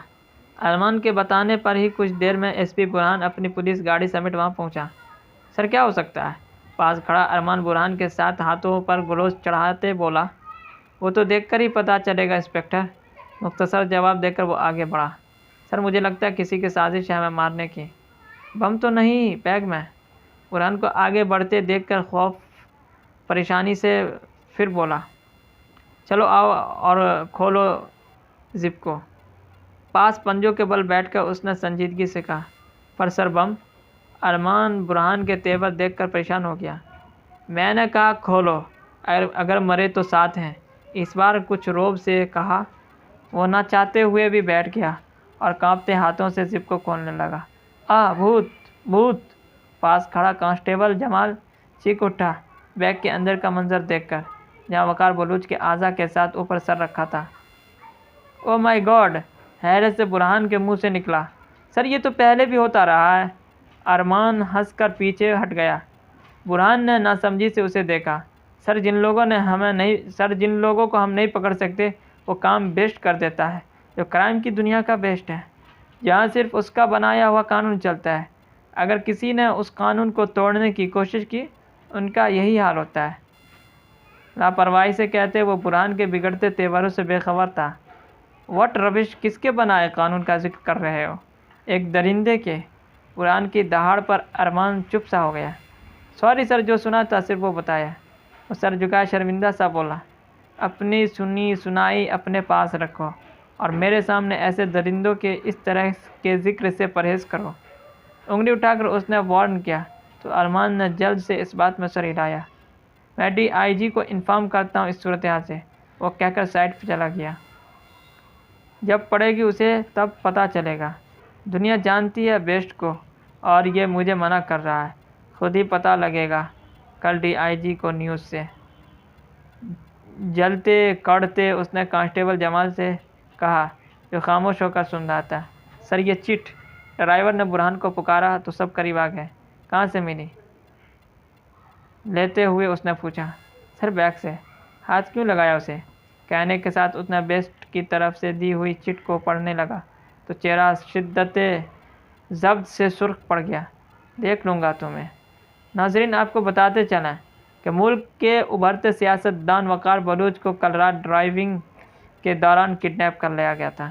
ارمان کے بتانے پر ہی کچھ دیر میں ایس پی برہان اپنی پولیس گاڑی سمیت وہاں پہنچا۔ سر کیا ہو سکتا ہے؟ پاس کھڑا ارمان برہان کے ساتھ ہاتھوں پر گلوز چڑھاتے بولا۔ وہ تو دیکھ کر ہی پتہ چلے گا انسپکٹر، مختصر جواب دے کر وہ آگے بڑھا۔ سر مجھے لگتا ہے کسی کی سازش ہے ہمیں مارنے کی۔ بم تو نہیں بیگ میں؟ برہان کو آگے بڑھتے دیکھ کر خوف پریشانی سے پھر بولا۔ چلو آؤ اور کھولو زپ کو۔ پاس پنجوں کے بل بیٹھ کر اس نے سنجیدگی سے کہا۔ پر سر بم؟ ارمان برہان کے تیور دیکھ کر پریشان ہو گیا۔ میں نے کہا کھولو، اگر مرے تو ساتھ ہیں، اس بار کچھ روب سے کہا۔ وہ نہ چاہتے ہوئے بھی بیٹھ گیا اور کانپتے ہاتھوں سے زپ کو کھولنے لگا۔ بھوت بھوت! پاس کھڑا کانسٹیبل جمال چیخ اٹھا بیگ کے اندر کا منظر دیکھ کر، جہاں وقار بلوچ کے اعضاء کے ساتھ اوپر سر رکھا تھا۔ او مائی گاڈ! حیرت سے برہان کے منہ سے نکلا۔ سر یہ تو پہلے بھی ہوتا رہا ہے۔ ارمان ہنس کر پیچھے ہٹ گیا۔ برہان نے ناسمجھی سے اسے دیکھا۔ سر جن لوگوں کو ہم نہیں پکڑ سکتے وہ کام بیسٹ کر دیتا ہے، جو کرائم کی دنیا کا بیسٹ ہے، جہاں صرف اس کا بنایا ہوا قانون چلتا ہے۔ اگر کسی نے اس قانون کو توڑنے کی کوشش کی، ان کا یہی حال ہوتا ہے۔ لاپرواہی سے کہتے وہ برہان کے بگڑتے تیوروں سے بے خبر تھا۔ واٹ ربش! کس کے بنائے قانون کا ذکر کر رہے ہو؟ ایک درندے کے! برہان کی دہاڑ پر ارمان چپ سا ہو گیا۔ سوری سر، جو سنا تھا صرف وہ بتایا۔ وہ سر جھکائے شرمندہ سا بولا۔ اپنی سنی سنائی اپنے پاس رکھو اور میرے سامنے ایسے درندوں کے اس طرح کے ذکر سے پرہیز کرو۔ انگلی اٹھا کر اس نے وارن کیا تو ارمان نے جلد سے اس بات میں سر ہلایا۔ میں ڈی آئی جی کو انفارم کرتا ہوں اس صورتحال سے، وہ کہہ کر سائڈ پہ چلا گیا۔ جب پڑے گی اسے تب پتہ چلے گا۔ دنیا جانتی ہے بیسٹ کو اور یہ مجھے منع کر رہا ہے۔ خود ہی پتہ لگے گا کل ڈی آئی جی کو نیوز سے۔ جلتے کڑتے اس نے کانسٹیبل جمال سے کہا، جو خاموش ہو کر سن رہا تھا۔ سر یہ چٹ! ڈرائیور نے برہان کو پکارا تو سب قریب آ گئے۔ کہاں سے ملی؟ لیتے ہوئے اس نے پوچھا۔ سر بیگ سے۔ ہاتھ کیوں لگایا اسے؟ کہنے کے ساتھ اس نے بیسٹ کی طرف سے دی ہوئی چٹ کو پڑھنے لگا تو چہرہ شدت ضبط سے سرخ پڑ گیا۔ دیکھ لوں گا تمہیں۔ ناظرین آپ کو بتاتے چلیں کہ ملک کے ابھرتے سیاست دان وقار بلوچ کو کل رات ڈرائیونگ کے دوران کڈنیپ کر لیا گیا تھا۔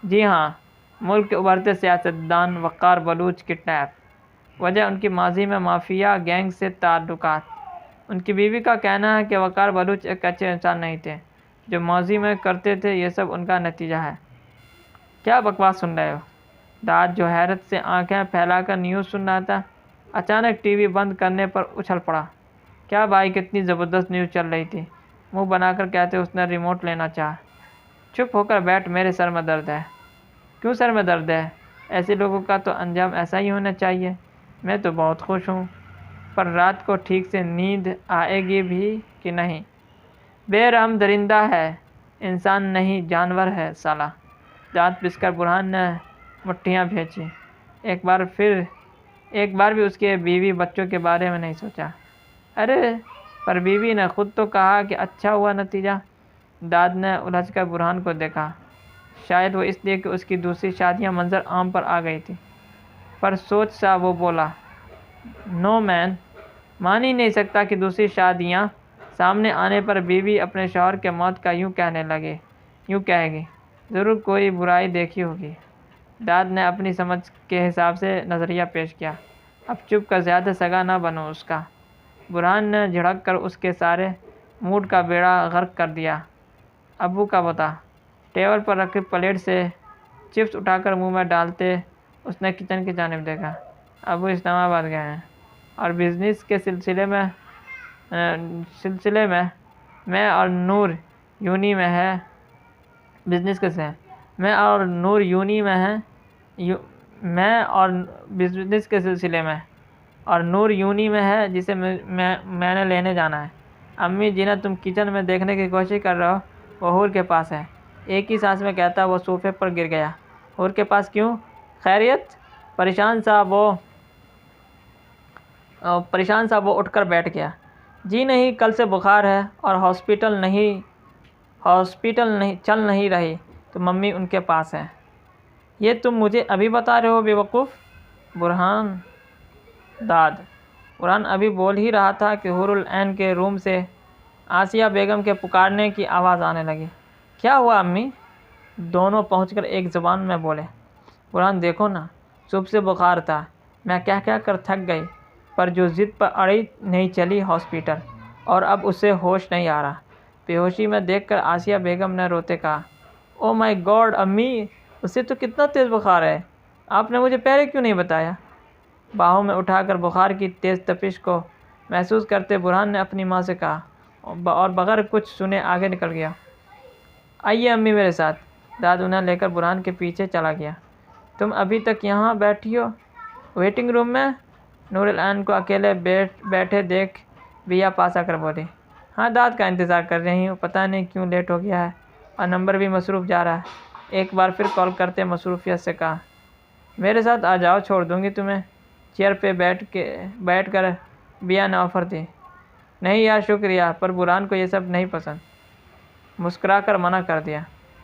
جی ہاں، ملک کے ابھرتے سیاست دان وقار بلوچ کڈنیپ۔ وجہ ان کی ماضی میں مافیا گینگ سے تعلقات۔ ان کی بیوی کا کہنا ہے کہ وقار بلوچ ایک اچھے انسان نہیں تھے، جو ماضی میں کرتے تھے یہ سب ان کا نتیجہ ہے۔ کیا بکواس سن رہے ہو؟ داد جو حیرت سے آنکھیں پھیلا کر نیوز سن رہا تھا، اچانک ٹی وی بند کرنے پر اچھل پڑا۔ کیا بھائی، کتنی زبردست نیوز چل رہی تھی، منہ بنا کر کہتے اس نے ریموٹ لینا چاہا۔ چپ ہو کر بیٹھ، میرے سر میں درد ہے۔ کیوں سر میں درد ہے؟ ایسے لوگوں کا تو انجام ایسا ہی ہونا چاہیے۔ میں تو بہت خوش ہوں، پر رات کو ٹھیک سے نیند آئے گی بھی کہ نہیں؟ بے رحم درندہ ہے، انسان نہیں جانور ہے سالا۔ دانت پس کر برہان نے مٹھیاں بھینچی۔ ایک بار بھی اس کے بیوی بچوں کے بارے میں نہیں سوچا۔ ارے پر بیوی نے خود تو کہا کہ اچھا ہوا نتیجہ۔ داد نے الجھ کر برہان کو دیکھا۔ شاید وہ اس لیے کہ اس کی دوسری شادیاں منظر عام پر آ گئی تھی، پر سوچ سا وہ بولا، نو مین، مان ہی نہیں سکتا کہ دوسری شادیاں سامنے آنے پر بیوی اپنے شوہر کے موت کا یوں کہے گی، ضرور کوئی برائی دیکھی ہوگی۔ داد نے اپنی سمجھ کے حساب سے نظریہ پیش کیا۔ اب چپ کر زیادہ سگا نہ بنو اس کا۔ برہان نے جھڑک کر اس کے سارے موڈ کا بیڑا غرق کر دیا۔ ابو کا بتا۔ ٹیبل پر رکھی پلیٹ سے چپس اٹھا کر منہ میں ڈالتے اس نے کچن کی جانب دیکھا۔ ابو اسلام آباد گئے ہیں اور بزنس کے سلسلے میں میں اور نور یونی میں ہے۔ بزنس کیسے ہے؟ میں اور نور یونی میں ہیں۔ میں اور بزنس کے سلسلے میں اور نور یونی میں ہے جسے میں نے لینے جانا ہے۔ امی جنہیں تم کچن میں دیکھنے کی کوشش کر رہے ہو وہ حور کے پاس ہے۔ ایک ہی سانس میں کہتا وہ صوفے پر گر گیا۔ حور کے پاس کیوں؟ خیریت؟ پریشان سا وہ اٹھ کر بیٹھ گیا۔ جی نہیں، کل سے بخار ہے اور ہاسپٹل چل نہیں رہی تو ممی ان کے پاس ہے۔ یہ تم مجھے ابھی بتا رہے ہو بے وقوف؟ برہان ابھی بول ہی رہا تھا کہ حور العین کے روم سے آسیہ بیگم کے پکارنے کی آواز آنے لگی۔ کیا ہوا امی؟ دونوں پہنچ کر ایک زبان میں بولے۔ برہان دیکھو نا، صبح سے بخار تھا، میں کہہ کر تھک گئی، پر جو ضد پر اڑی نہیں چلی ہاسپٹل، اور اب اسے ہوش نہیں آ رہا۔ بے ہوشی میں دیکھ کر آسیہ بیگم نے روتے کہا، او مائی گاڈ امی، اسے تو کتنا تیز بخار ہے، آپ نے مجھے پہلے کیوں نہیں بتایا؟ باہوں میں اٹھا کر بخار کی تیز تپش کو محسوس کرتے برہان نے اپنی ماں سے کہا، اور بغیر کچھ سنے آگے نکل گیا۔ آئیے امی میرے ساتھ۔ داد انہیں لے کر برہان کے پیچھے چلا گیا۔ تم ابھی تک یہاں بیٹھی ہو ویٹنگ روم میں؟ نور العین کو اکیلے بیٹھے دیکھ بیا پاس آ کر بولی۔ ہاں، داد کا انتظار کر رہی ہوں، پتہ نہیں کیوں لیٹ ہو گیا ہے اور نمبر بھی مصروف جا رہا ہے۔ ایک بار پھر کال کرتے مصروفیت سے کہا، میرے ساتھ آ جاؤ، چھوڑ دوں گی تمہیں۔ چیئر پہ بیٹھ کر بیا نے آفر دی۔ نہیں یار شکریہ، پر برہان کو یہ سب نہیں پسند۔ مسکرا کر منع کر دیا۔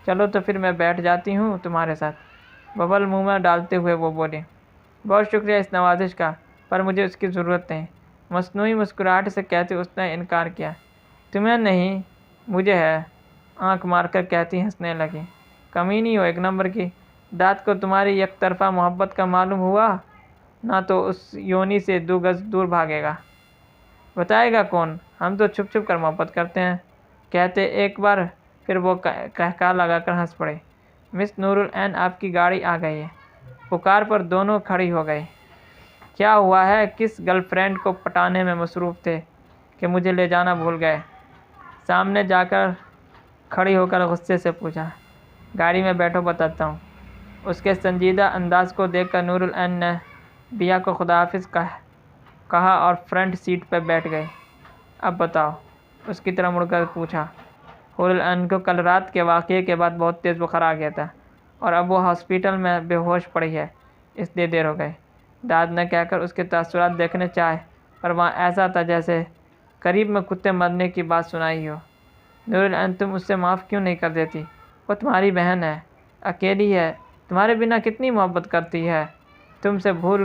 چلو تو پھر میں بیٹھ جاتی ہوں تمہارے ساتھ۔ ببل منہ میں ڈالتے ہوئے وہ بولی۔ بہت شکریہ اس نوازش کا، پر مجھے اس کی ضرورت نہیں، مصنوعی مسکراہٹ سے کہتے اس نے انکار کیا۔ تمہیں نہیں، مجھے ہے، آنکھ مار کر کہتی ہنسنے لگی۔ کمینی ہو ایک نمبر کی، داد کو تمہاری یک طرفہ محبت کا معلوم ہوا نہ تو اس یونی سے 2 گز دور بھاگے گا۔ بتائے گا کون؟ ہم تو چھپ چھپ کر محبت کرتے ہیں، کہتے ایک بار پھر وہ قہقہہ لگا کر ہنس پڑی۔ مس نور العین آپ کی گاڑی آ گئی ہے۔ پکار پر دونوں کھڑی ہو گئی۔ کیا ہوا ہے؟ کس گرل فرینڈ کو پٹانے میں مصروف تھے کہ مجھے لے جانا بھول گئے؟ سامنے جا کر کھڑی ہو کر غصے سے پوچھا۔ گاڑی میں بیٹھو بتاتا ہوں۔ اس کے سنجیدہ انداز کو دیکھ کر نور العین نے بیا کو خدا حافظ کہا اور فرنٹ سیٹ پہ بیٹھ گئی۔ اب بتاؤ، اس کی طرف مڑ کر پوچھا۔ حور العین کو کل رات کے واقعے کے بعد بہت تیز بخار آ گیا تھا اور اب وہ ہاسپٹل میں بے ہوش پڑی ہے، اس لیے دیر ہو گئی۔ داد نے کہہ کر اس کے تاثرات دیکھنے چاہے، پر وہاں ایسا تھا جیسے قریب میں کتے مرنے کی بات سنائی ہو۔ نور العین تم اس سے معاف کیوں نہیں کر دیتی؟ وہ تمہاری بہن ہے، اکیلی ہے، تمہارے بنا کتنی محبت کرتی ہے۔ تم بھول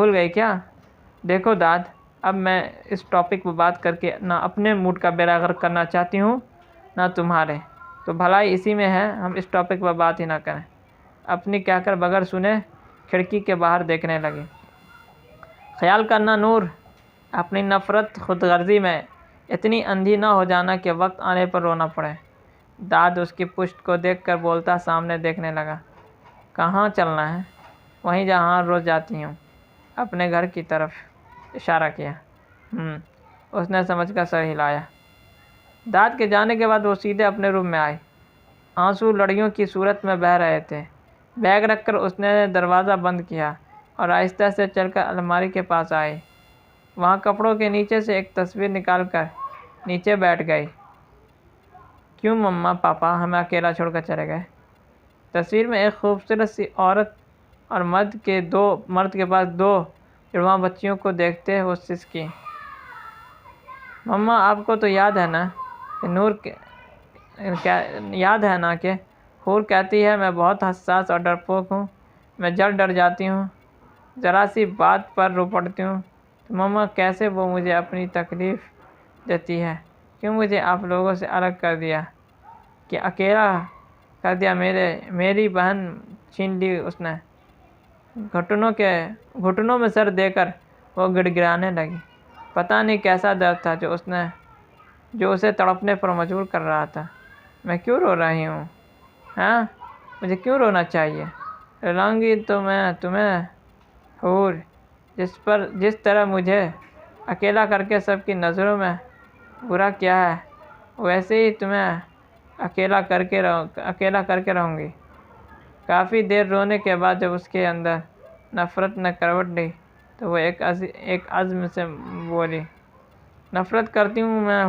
گئی کیا؟ دیکھو داد، اب میں اس ٹاپک پر بات کر کے نہ اپنے موڈ کا بیڑا غرق کرنا چاہتی ہوں نہ تمہارے، تو بھلائی اسی میں ہے ہم اس ٹاپک پر بات ہی نہ کریں۔ اپنی کہہ کر بغیر سنے کھڑکی کے باہر دیکھنے لگی۔ خیال کرنا نور، اپنی نفرت خود غرضی میں اتنی اندھی نہ ہو جانا کہ وقت آنے پر رونا پڑے۔ داد اس کی پشت کو دیکھ کر بولتا سامنے دیکھنے لگا۔ کہاں چلنا ہے؟ وہیں جہاں روز جاتی ہوں، اپنے گھر کی طرف اشارہ کیا۔ اس نے سمجھ کر سر ہلایا۔ داد کے جانے کے بعد وہ سیدھے اپنے روم میں آئی۔ آنسو لڑیوں کی صورت میں بہہ رہے تھے۔ بیگ رکھ کر اس نے دروازہ بند کیا اور آہستہ سے چل کر الماری کے پاس آئی۔ وہاں کپڑوں کے نیچے سے ایک تصویر نکال کر نیچے بیٹھ گئی۔ کیوں مما پاپا ہمیں اکیلا چھوڑ کر چلے گئے؟ تصویر میں ایک خوبصورت سی عورت اور مرد کے پاس 2 جڑواں بچیوں کو دیکھتے وہ سسکی۔ مما آپ کو تو یاد ہے نا کہ حور کہتی ہے میں بہت حساس اور ڈرپوک ہوں، میں ڈر جاتی ہوں، ذرا سی بات پر رو پڑتی ہوں، تو مما کیسے وہ مجھے اپنی تکلیف دیتی ہے، کیوں مجھے آپ لوگوں سے الگ کر دیا، کہ اکیلا کر دیا، میری بہن چھین لی اس نے۔ گھٹنوں میں سر دے کر وہ گڑ گڑانے لگی۔ پتہ نہیں کیسا درد تھا جو اسے تڑپنے پر مجبور کر رہا تھا۔ میں کیوں رو رہی ہوں؟ ہاں، مجھے کیوں رونا چاہیے؟ رلاؤں گی تو میں تمہیں حور، جس طرح مجھے اکیلا کر کے سب کی نظروں میں برا کیا ہے، ویسے ہی تمہیں اکیلا کر کے رہوں گی۔ کافی دیر رونے کے بعد جب اس کے اندر نفرت نے کروٹ لی تو وہ ایک عزم سے بولی، نفرت کرتی ہوں میں